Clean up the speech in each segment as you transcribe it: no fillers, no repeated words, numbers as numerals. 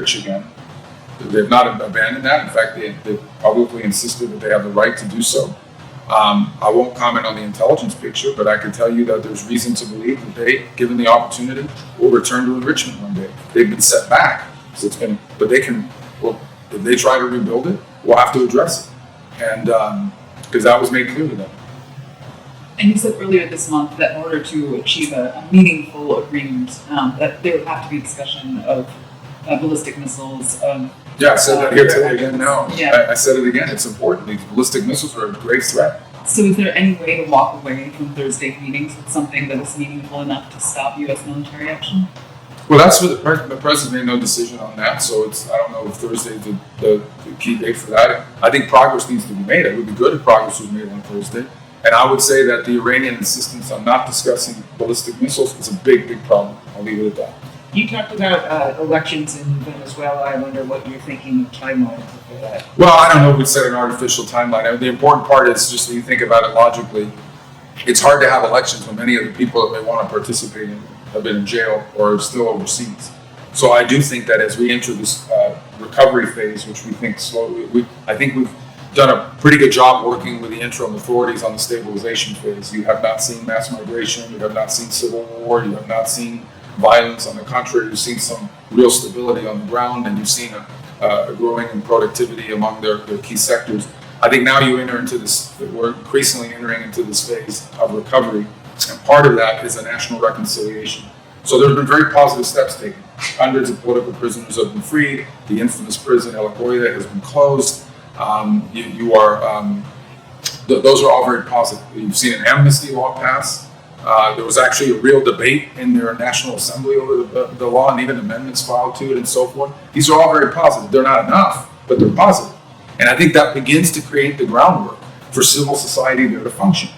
enrich again. They've not abandoned that. In fact, they publicly insisted that they have the right to do so. I won't comment on the intelligence picture, but I can tell you that there's reason to believe that they, given the opportunity, will return to enrichment one day. They've been set back, so it's been, but they can. Well, if they try to rebuild it, we'll have to address it, and because that was made clear to them. And you said earlier this month that in order to achieve a meaningful agreement, that there would have to be discussion of ballistic missiles. Yeah, I said that here today again now. Yeah. I said it again, it's important. These ballistic missiles are a grave threat. So is there any way to walk away from Thursday meetings with something that is meaningful enough to stop U.S. military action? Well, that's for the president made no decision on that, so I don't know if Thursday's the key date for that. I think progress needs to be made. It would be good if progress was made on Thursday. And I would say that the Iranian insistence on not discussing ballistic missiles is a big, big problem. I'll leave it at that. You talked about elections in Venezuela. I wonder what you're thinking timeline for that. Well, I don't know if we'd set an artificial timeline. I mean, the important part is just when you think about it logically, it's hard to have elections when many of the people that they want to participate in have been in jail or are still overseas. So I do think that as we enter this recovery phase, which we think slowly, I think we've done a pretty good job working with the interim authorities on the stabilization phase. You have not seen mass migration, you have not seen civil war, you have not seen violence. On the contrary, you've seen some real stability on the ground, and you've seen a growing in productivity among their key sectors. I think now you enter into this, we're increasingly entering into this phase of recovery, and part of that is a national reconciliation. So there have been very positive steps taken. Hundreds of political prisoners have been freed. The infamous prison El Agoida has been closed. Those are all very positive. You've seen an amnesty law pass. There was actually a real debate in their National Assembly over the law, and even amendments filed to it and so forth. These are all very positive. They're not enough, but they're positive. And I think that begins to create the groundwork for civil society there to function.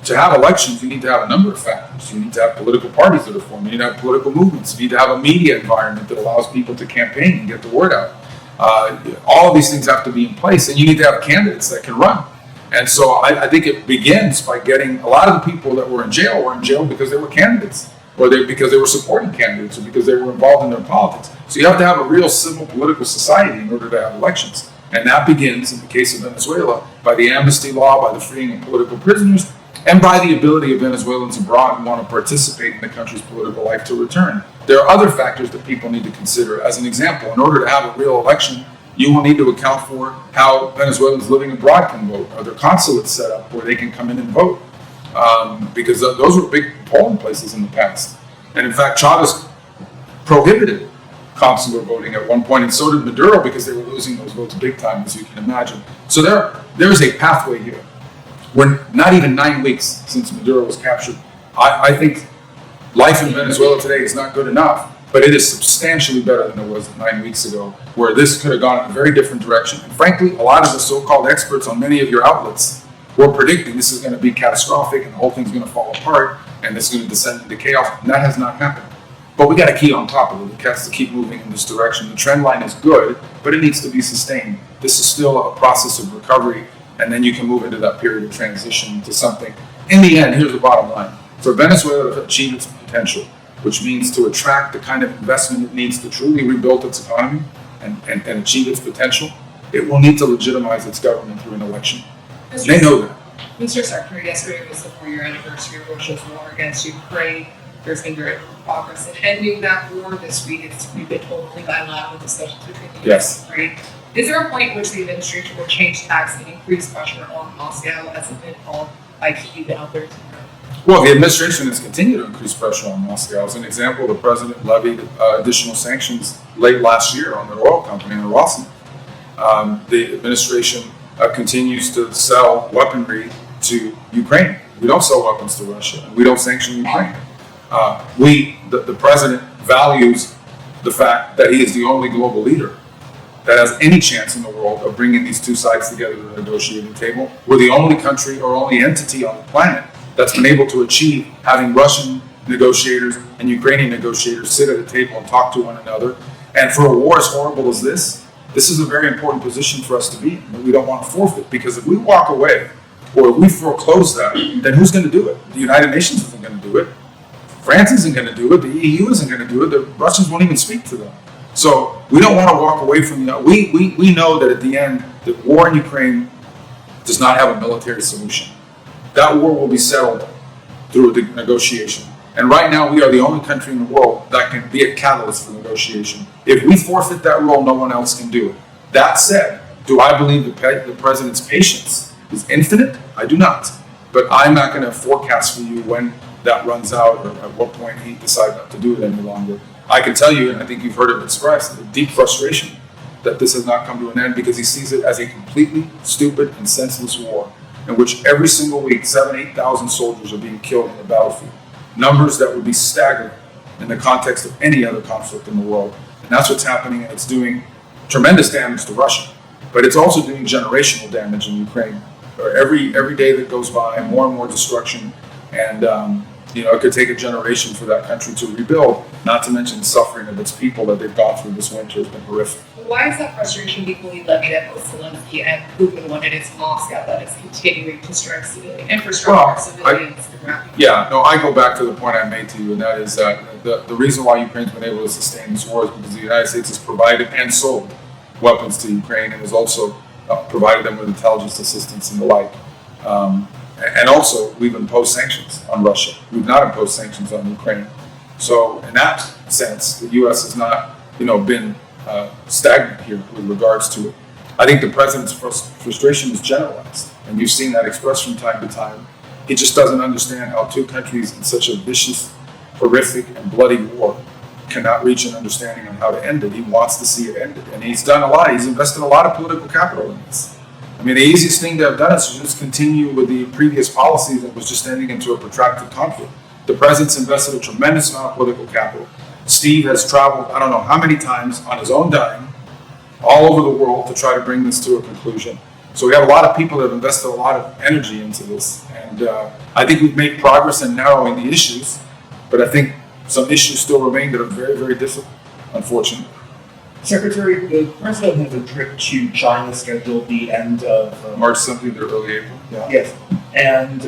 To have elections, you need to have a number of factors. You need to have political parties that are formed. You need to have political movements. You need to have a media environment that allows people to campaign and get the word out. All of these things have to be in place, and you need to have candidates that can run. And so I think it begins by getting a lot of the people that were in jail because they were candidates, or because they were supporting candidates, or because they were involved in their politics. So you have to have a real civil political society in order to have elections. And that begins, in the case of Venezuela, by the amnesty law, by the freeing of political prisoners, and by the ability of Venezuelans abroad who want to participate in the country's political life to return. There are other factors that people need to consider. As an example, in order to have a real election, you will need to account for how Venezuelans living abroad can vote. Are there consulates set up where they can come in and vote? Because those were big polling places in the past. And in fact, Chavez prohibited consular voting at one point, and so did Maduro, because they were losing those votes big time, as you can imagine. So there is a pathway here. We're not even 9 weeks since Maduro was captured. I think life in Venezuela today is not good enough, but it is substantially better than it was 9 weeks ago, where this could have gone in a very different direction. And frankly, a lot of the so-called experts on many of your outlets were predicting this is going to be catastrophic and the whole thing's going to fall apart and this is going to descend into chaos. And that has not happened. But we got to keep on top of it. It has to keep moving in this direction. The trend line is good, but it needs to be sustained. This is still a process of recovery, and then you can move into that period of transition to something. In the end, here's the bottom line. For Venezuela to achieve its potential, which means to attract the kind of investment it needs to truly rebuild its economy and achieve its potential, it will need to legitimize its government through an election. They know that. Mr. Secretary, yesterday was the 4-year anniversary of Russia's war against Ukraine. There's been very little progress in ending that war. This week, we've been told only bilateral discussions between the U.S. and Ukraine. Is there a point in which the administration will change tacks and increase pressure on Moscow, as has been called by Kyiv and others? Well, the administration has continued to increase pressure on Moscow. As an example, the president levied additional sanctions late last year on their oil company, the Rosneft. The administration continues to sell weaponry to Ukraine. We don't sell weapons to Russia, and we don't sanction Ukraine. The president values the fact that he is the only global leader that has any chance in the world of bringing these two sides together to the negotiating table. We're the only country or only entity on the planet that's been able to achieve having Russian negotiators and Ukrainian negotiators sit at a table and talk to one another. And for a war as horrible as this is a very important position for us to be in that we don't want to forfeit. Because if we walk away or if we foreclose that, then who's going to do it? The United Nations isn't going to do it. France isn't going to do it. The EU isn't going to do it. The Russians won't even speak to them. So we don't want to walk away from that. We know that at the end, the war in Ukraine does not have a military solution. That war will be settled through the negotiation. And right now, we are the only country in the world that can be a catalyst for negotiation. If we forfeit that role, no one else can do it. That said, do I believe the president's patience is infinite? I do not. But I'm not going to forecast for you when that runs out or at what point he decides not to do it any longer. I can tell you, and I think you've heard it expressed, the deep frustration that this has not come to an end because he sees it as a completely stupid and senseless war in which every single week 8,000 soldiers are being killed on the battlefield. Numbers that would be staggering in the context of any other conflict in the world. And that's what's happening, and it's doing tremendous damage to Russia. But it's also doing generational damage in Ukraine. Every day that goes by, more and more destruction, and it could take a generation for that country to rebuild, not to mention the suffering of its people that they've gone through this winter has been horrific. Why is that frustration equally levied at both Zelensky and Putin when it is Moscow that is continuing to strike civilian infrastructure, civilians? I go back to the point I made to you, and that is that the reason why Ukraine's been able to sustain this war is because the United States has provided and sold weapons to Ukraine and has also provided them with intelligence assistance and the like. And also, we've imposed sanctions on Russia. We've not imposed sanctions on Ukraine. So, in that sense, the U.S. has not, been stagnant here with regards to it. I think the president's frustration is generalized, and you've seen that expressed from time to time. He just doesn't understand how two countries in such a vicious, horrific, and bloody war cannot reach an understanding on how to end it. He wants to see it ended, and he's done a lot. He's invested a lot of political capital in this. I mean, the easiest thing to have done is to just continue with the previous policies that was just ending into a protracted conflict. The president's invested a tremendous amount of political capital. Steve has traveled, I don't know how many times on his own dime, all over the world to try to bring this to a conclusion. So we have a lot of people that have invested a lot of energy into this. And I think we've made progress in narrowing the issues, but I think some issues still remain that are very, very difficult, unfortunately. Secretary, the president has a trip to China scheduled the end of March something to early April. Yeah. Yes, and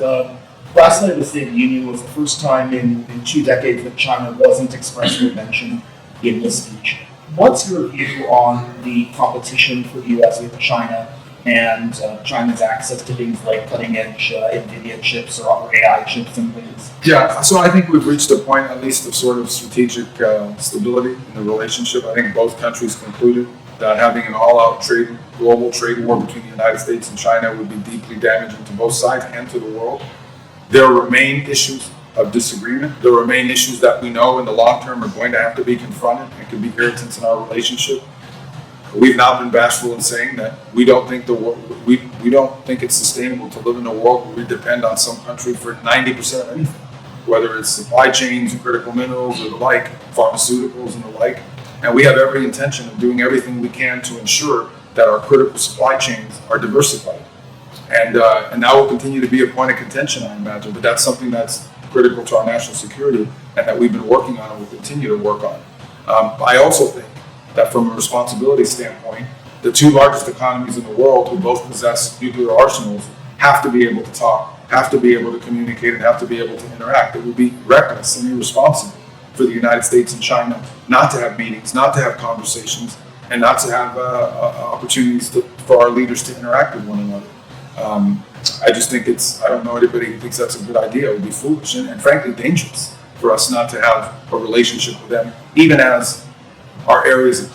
last night of the State of the Union was the first time in 2 decades that China wasn't expressly mentioned in the speech. What's your view on the competition for the U.S. with China and China's access to things like cutting-edge NVIDIA chips or other AI chips and things? Yeah, so I think we've reached a point, at least, of sort of strategic stability in the relationship. I think both countries concluded that having an all-out global trade war between the United States and China would be deeply damaging to both sides and to the world. There remain issues of disagreement. There remain issues that we know in the long term are going to have to be confronted and could be irritants in our relationship. We've not been bashful in saying that we don't think we don't think it's sustainable to live in a world where we depend on some country for 90% of anything, whether it's supply chains, critical minerals, or the like, pharmaceuticals and the like. And we have every intention of doing everything we can to ensure that our critical supply chains are diversified. And that will continue to be a point of contention, I imagine. But that's something that's critical to our national security and that we've been working on and will continue to work on. I also think that from a responsibility standpoint, the two largest economies in the world who both possess nuclear arsenals have to be able to talk, have to be able to communicate, and have to be able to interact. It would be reckless and irresponsible for the United States and China not to have meetings, not to have conversations, and not to have opportunities for our leaders to interact with one another. I just think I don't know anybody who thinks that's a good idea. It would be foolish and frankly dangerous for us not to have a relationship with them, even as our areas of